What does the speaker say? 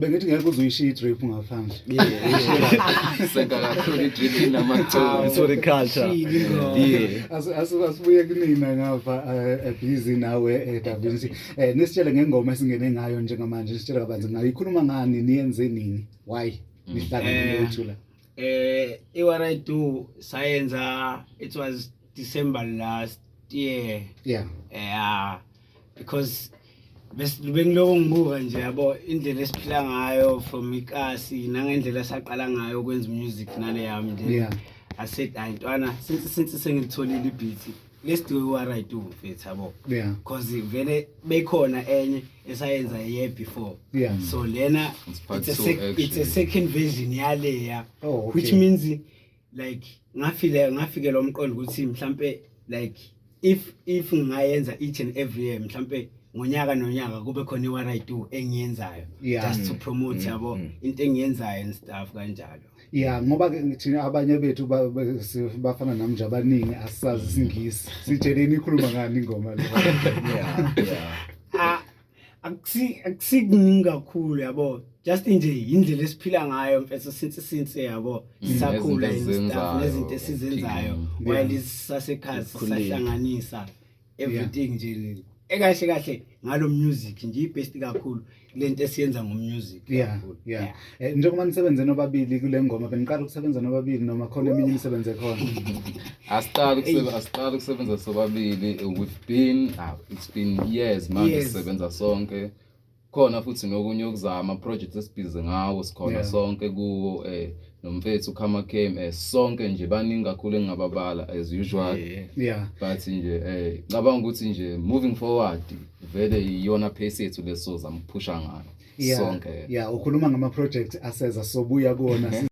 Bengithi ngeke uzuyishiya i-drip ngaphandle. Seka kakhulu i-drip namaculo. So the culture. Yeah. Asibuye kunina ngapha busy nawe Da Vinci. Nisitshele ngengoma esingene ngayo njengamanje, nisitshele kabanzi ngayo. Ikhuluma ngani, niyenze nini? Why? Nihlangene nothula. What I do, science, it was December last year. Yeah. Because bengiloko ngibuka nje yabo indlela esiphila ngayo from ikasi nangendlela saqala ngayo ukwenza music nale yami nje. Yeah. I said ayintwana since sengitholile ibeat. Let's do what I do mfethu yabo. Yeah. Because vele bekhona enye esayenza a year before. Yeah. So lena it's a second version yaleya. Oh, okay. Which means like ngafike lo mqondo ukuthi mhlambe like if ngayenza each and every year mhlambe ngonyaka nonyaka kube khona what I do engiyenzayo just to promote yabo into engiyenzayo and stuff kanjalo. Yeah, ngoba ke thina abanye bethu bafana nami nje abaningi asazi isingisi. Sitsheleni ikhuluma ngani ingoma le. Yeah. Akusikuningi kakhulu yabo. Just nje indlela esiphila ngayo mfethu since yabo sisakhula stuff nezinto esizenzayo while sisasekhaya sahlanganisa everything nje kahle ngalo music nje ibest kakhulu lento esiyenza ngomusic kakhulu. Yeah. Njengoba nisebenze nobabili kule ngoma beniqala ukusebenza nobabili noma khona eminye imisebenze khona? Asiqala ukusebenza sobabili. It's been years manje sisebenza sonke. Khona futhi nokunye okuzama projects esibhize ngawo sikhona sonke kuwo nomfethu Khama came sonke nje baningi kakhulu engababala as usual. Yeah. But nje ngicabanga ukuthi nje moving forward vele iyona pace yethu leso zamphusha ngayo sonke. Yeah, ukhuluma ngama projects aseza sobuya kuona.